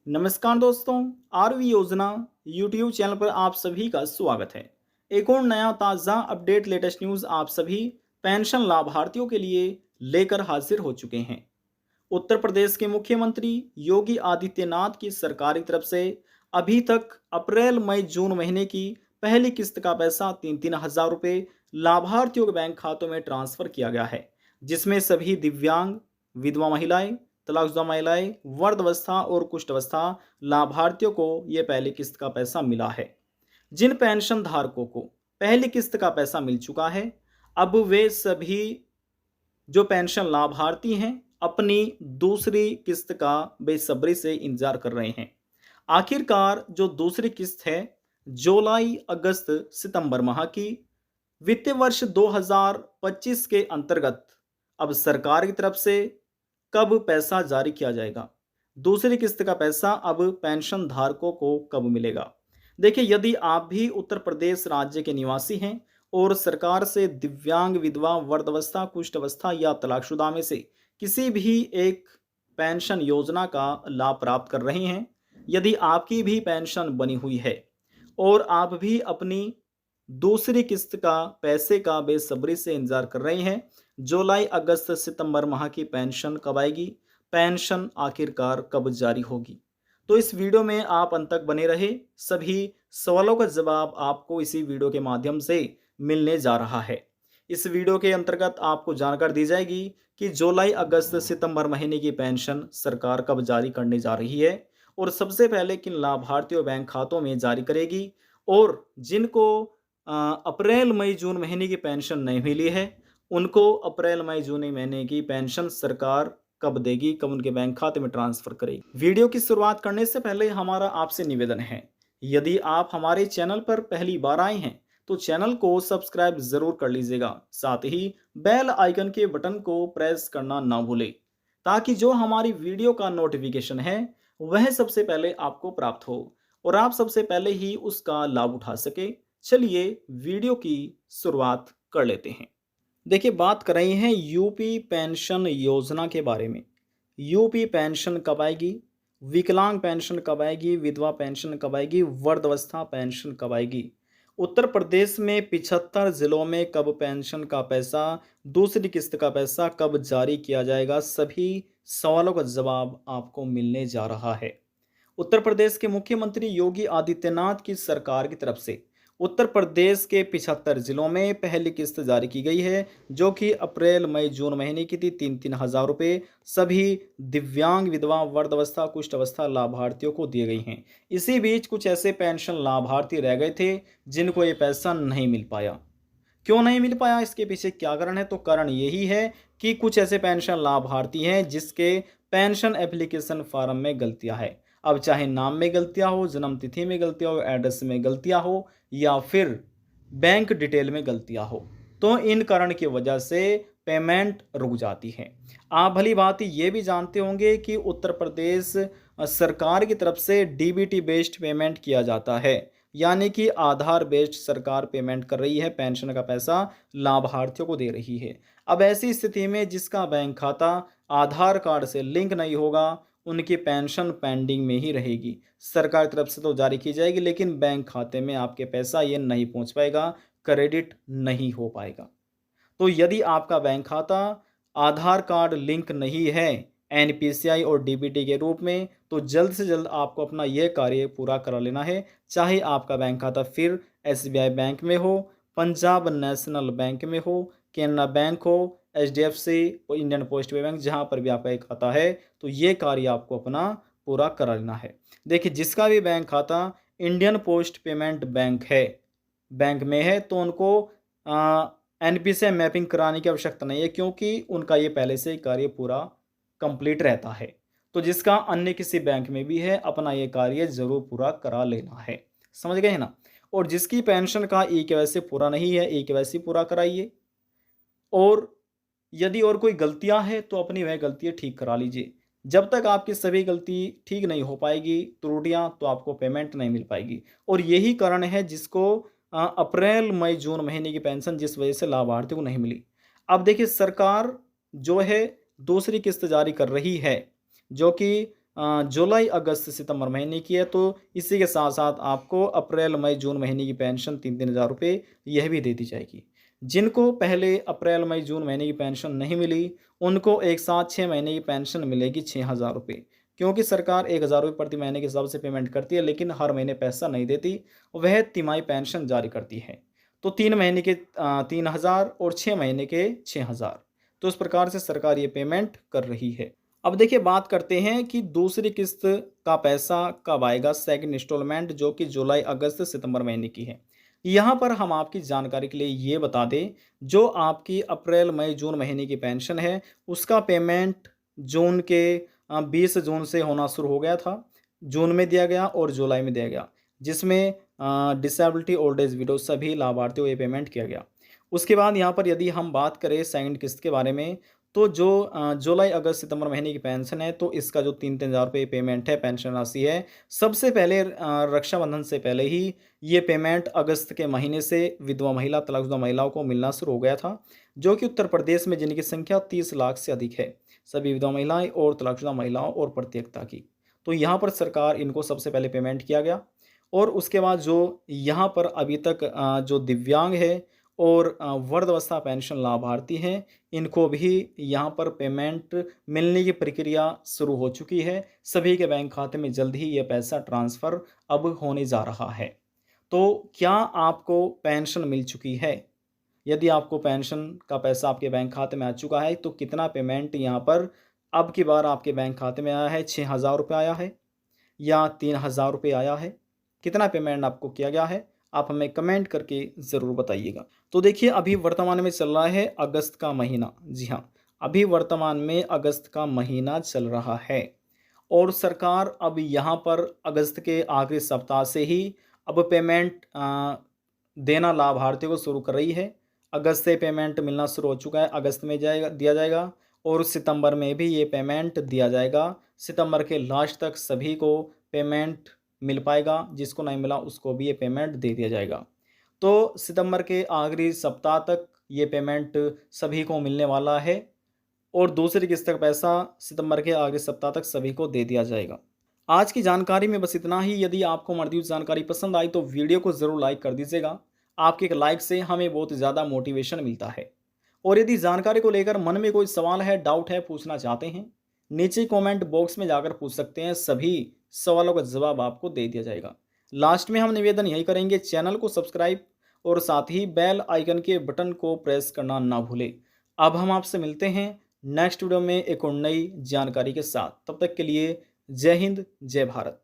नमस्कार दोस्तों, आरवी योजना यूट्यूब चैनल पर आप सभी का स्वागत है। एक और नया ताज़ा अपडेट लेटेस्ट न्यूज़ आप सभी पेंशन लाभार्थियों के लिए लेकर हाजिर हो चुके हैं। उत्तर प्रदेश के मुख्यमंत्री योगी आदित्यनाथ की सरकार की तरफ से अभी तक अप्रैल मई जून महीने की पहली किस्त का पैसा 3-3 हज़ार रुपये लाभार्थियों के बैंक खातों में ट्रांसफर किया गया है, जिसमें सभी दिव्यांग, विधवा महिलाएं, तलाकशुदा महिलाएं, वृद्धावस्था और कुष्ठ अवस्था लाभार्थियों को ये पहली किस्त का पैसा मिला है। जिन पेंशन धारकों को पहली किस्त का पैसा मिल चुका है, अब वे सभी जो पेंशन लाभार्थी हैं अपनी दूसरी किस्त का बेसब्री से इंतजार कर रहे हैं। आखिरकार जो दूसरी किस्त है, जुलाई अगस्त सितंबर माह की वित्तीय वर्ष 2025 के अंतर्गत अब सरकार की तरफ से कब पैसा जारी किया जाएगा, दूसरी किस्त का पैसा अब पेंशन धारकों को कब मिलेगा। देखिए, यदि आप भी उत्तर प्रदेश राज्य के निवासी हैं और सरकार से दिव्यांग, विधवा, वृद्धावस्था, कुष्ठ अवस्था या तलाकशुदा में से किसी भी एक पेंशन योजना का लाभ प्राप्त कर रहे हैं, यदि आपकी भी पेंशन बनी हुई है और आप भी अपनी दूसरी किस्त का पैसे का बेसब्री से इंतजार कर रहे हैं, जुलाई अगस्त सितंबर माह की पेंशन कब आएगी, पेंशन आखिरकार कब जारी होगी, तो इस वीडियो में आप अंत तक बने रहे। सभी सवालों का जवाब आपको इसी वीडियो के माध्यम से मिलने जा रहा है। इस वीडियो के अंतर्गत आपको जानकारी दी जाएगी कि जुलाई अगस्त सितंबर महीने की पेंशन सरकार कब जारी करने जा रही है और सबसे पहले किन लाभार्थियों बैंक खातों में जारी करेगी, और जिनको अप्रैल मई जून महीने की पेंशन नहीं मिली है, उनको अप्रैल मई जून महीने की पेंशन सरकार कब देगी, कब उनके बैंक खाते में ट्रांसफर करेगी। वीडियो की शुरुआत करने से पहले हमारा आपसे निवेदन है, यदि आप हमारे चैनल पर पहली बार आए हैं तो चैनल को सब्सक्राइब जरूर कर लीजिएगा, साथ ही बेल आइकन के बटन को प्रेस करना ना भूलें, ताकि जो हमारी वीडियो का नोटिफिकेशन है वह सबसे पहले आपको प्राप्त हो और आप सबसे पहले ही उसका लाभ उठा सके। चलिए वीडियो की शुरुआत कर लेते हैं। देखिए, बात कर रहे हैं यूपी पेंशन योजना के बारे में। यूपी पेंशन कब आएगी, विकलांग पेंशन कब आएगी, विधवा पेंशन कब आएगी, वृद्धावस्था पेंशन कब आएगी। उत्तर प्रदेश में 75 जिलों में कब पेंशन का पैसा, दूसरी किस्त का पैसा कब जारी किया जाएगा, सभी सवालों का जवाब आपको मिलने जा रहा है। उत्तर प्रदेश के मुख्यमंत्री योगी आदित्यनाथ की सरकार की तरफ से उत्तर प्रदेश के 75 जिलों में पहली किस्त जारी की गई है, जो कि अप्रैल मई जून महीने की थी। 3-3 हज़ार रुपये सभी दिव्यांग, विधवा, वृद्धावस्था, कुष्ठ अवस्था लाभार्थियों को दिए गई हैं। इसी बीच कुछ ऐसे पेंशन लाभार्थी रह गए थे जिनको ये पैसा नहीं मिल पाया। क्यों नहीं मिल पाया, इसके पीछे क्या कारण है? तो कारण यही है कि कुछ ऐसे पेंशन लाभार्थी हैं जिसके पेंशन एप्लीकेशन फॉर्म में गलतियां हैं। अब चाहे नाम में गलतियां हो, जन्म तिथि में गलतियां हो, एड्रेस में गलतियां हो या फिर बैंक डिटेल में गलतियां हो, तो इन कारण की वजह से पेमेंट रुक जाती है। आप भली भांति ये भी जानते होंगे कि उत्तर प्रदेश सरकार की तरफ से डीबीटी बेस्ड पेमेंट किया जाता है, यानी कि आधार बेस्ड सरकार पेमेंट कर रही है, पेंशन का पैसा लाभार्थियों को दे रही है। अब ऐसी स्थिति में जिसका बैंक खाता आधार कार्ड से लिंक नहीं होगा, उनकी पेंशन पेंडिंग में ही रहेगी। सरकार की तरफ से तो जारी की जाएगी, लेकिन बैंक खाते में आपके पैसा ये नहीं पहुंच पाएगा, क्रेडिट नहीं हो पाएगा। तो यदि आपका बैंक खाता आधार कार्ड लिंक नहीं है एनपीसीआई और डीबीटी के रूप में, तो जल्द से जल्द आपको अपना यह कार्य पूरा करा लेना है। चाहे आपका बैंक खाता फिर एसबीआई बैंक में हो, पंजाब नेशनल बैंक में हो, केनरा बैंक हो, एचडीएफसी और इंडियन पोस्ट बैंक, जहां पर भी आपका एक खाता है, तो ये कार्य आपको अपना पूरा करा लेना है। देखिए, जिसका भी बैंक खाता इंडियन पोस्ट पेमेंट बैंक में है, तो उनको एनपी से मैपिंग कराने की आवश्यकता नहीं है, क्योंकि उनका ये पहले से ही कार्य पूरा कंप्लीट रहता है। तो जिसका अन्य किसी बैंक में भी है, अपना ये कार्य जरूर पूरा करा लेना है। समझ गए ना? और जिसकी पेंशन का ई केवाईसी पूरा नहीं है, ई केवाईसी पूरा कराइए। और यदि और कोई गलतियां हैं तो अपनी वह गलतियां ठीक करा लीजिए। जब तक आपकी सभी गलती ठीक नहीं हो पाएगी, त्रुटियां, तो आपको पेमेंट नहीं मिल पाएगी। और यही कारण है जिसको अप्रैल मई जून महीने की पेंशन जिस वजह से लाभार्थी को नहीं मिली। अब देखिए, सरकार जो है दूसरी किस्त जारी कर रही है, जो कि जुलाई अगस्त सितंबर महीने की है, तो इसी के साथ साथ आपको अप्रैल मई जून महीने की पेंशन 3-3 हज़ार रुपये यह भी दे दी जाएगी। जिनको पहले अप्रैल मई जून महीने की पेंशन नहीं मिली, उनको एक साथ 6 महीने की पेंशन मिलेगी 6,000 रुपये। क्योंकि सरकार 1,000 रुपये प्रति महीने के हिसाब से पेमेंट करती है, लेकिन हर महीने पैसा नहीं देती, वह तिमाही पेंशन जारी करती है। तो 3 महीने के 3,000 और 6 महीने के 6,000। तो इस प्रकार से सरकार ये पेमेंट कर रही है। अब देखिए बात करते हैं कि दूसरी किस्त का पैसा कब आएगा, सेकंड इंस्टॉलमेंट, जो कि जुलाई अगस्त सितंबर महीने की है। यहाँ पर हम आपकी जानकारी के लिए ये बता दें, जो आपकी अप्रैल मई जून महीने की पेंशन है, उसका पेमेंट जून के 20 जून से होना शुरू हो गया था। जून में दिया गया और जुलाई में दिया गया, जिसमें डिसेबिलिटी ओल्ड एज विडो सभी लाभार्थियों को ये पेमेंट किया गया। उसके बाद यहाँ पर यदि हम बात करें सेकंड किस्त के बारे में, तो जो जुलाई अगस्त सितंबर महीने की पेंशन है, तो इसका जो 3-3 हज़ार रुपये पेमेंट है, पेंशन राशि है, सबसे पहले रक्षाबंधन से पहले ही ये पेमेंट अगस्त के महीने से विधवा महिला, तलाकशुदा महिलाओं को मिलना शुरू हो गया था, जो कि उत्तर प्रदेश में जिनकी संख्या 30 लाख से अधिक है, सभी विधवा महिलाएं और तलाकशुदा महिलाओं और प्रत्येकता की। तो यहाँ पर सरकार इनको सबसे पहले पेमेंट किया गया। और उसके बाद जो यहाँ पर अभी तक जो दिव्यांग है और वृद्धावस्था पेंशन लाभार्थी हैं, इनको भी यहाँ पर पेमेंट मिलने की प्रक्रिया शुरू हो चुकी है। सभी के बैंक खाते में जल्द ही ये पैसा ट्रांसफ़र अब होने जा रहा है। तो क्या आपको पेंशन मिल चुकी है? यदि आपको पेंशन का पैसा आपके बैंक खाते में आ चुका है, तो कितना पेमेंट यहाँ पर अब की बार आपके बैंक खाते में आया है? 6,000 रुपये आया है या 3,000 रुपये आया है? कितना पेमेंट आपको किया गया है? आप हमें कमेंट करके ज़रूर बताइएगा। तो देखिए अभी वर्तमान में चल रहा है अगस्त का महीना। जी हाँ, अभी वर्तमान में अगस्त का महीना चल रहा है और सरकार अब यहाँ पर अगस्त के आखिरी सप्ताह से ही अब पेमेंट देना लाभार्थियों को शुरू कर रही है। अगस्त से पेमेंट मिलना शुरू हो चुका है, अगस्त में दिया जाएगा और सितंबर में भी ये पेमेंट दिया जाएगा। सितंबर के लास्ट तक सभी को पेमेंट मिल पाएगा, जिसको नहीं मिला उसको भी ये पेमेंट दे दिया जाएगा। तो सितंबर के आखिरी सप्ताह तक ये पेमेंट सभी को मिलने वाला है और दूसरी किस्त का पैसा सितंबर के आखिरी सप्ताह तक सभी को दे दिया जाएगा। आज की जानकारी में बस इतना ही। यदि आपको हमारी दी हुई जानकारी पसंद आई तो वीडियो को ज़रूर लाइक कर दीजिएगा। आपके एक लाइक से हमें बहुत ज़्यादा मोटिवेशन मिलता है। और यदि जानकारी को लेकर मन में कोई सवाल है, डाउट है, पूछना चाहते हैं, नीचे कमेंट बॉक्स में जाकर पूछ सकते हैं। सभी सवालों का जवाब आपको दे दिया जाएगा। लास्ट में हम निवेदन यही करेंगे, चैनल को सब्सक्राइब और साथ ही बेल आइकन के बटन को प्रेस करना ना भूलें। अब हम आपसे मिलते हैं नेक्स्ट वीडियो में एक और नई जानकारी के साथ। तब तक के लिए जय हिंद, जय भारत।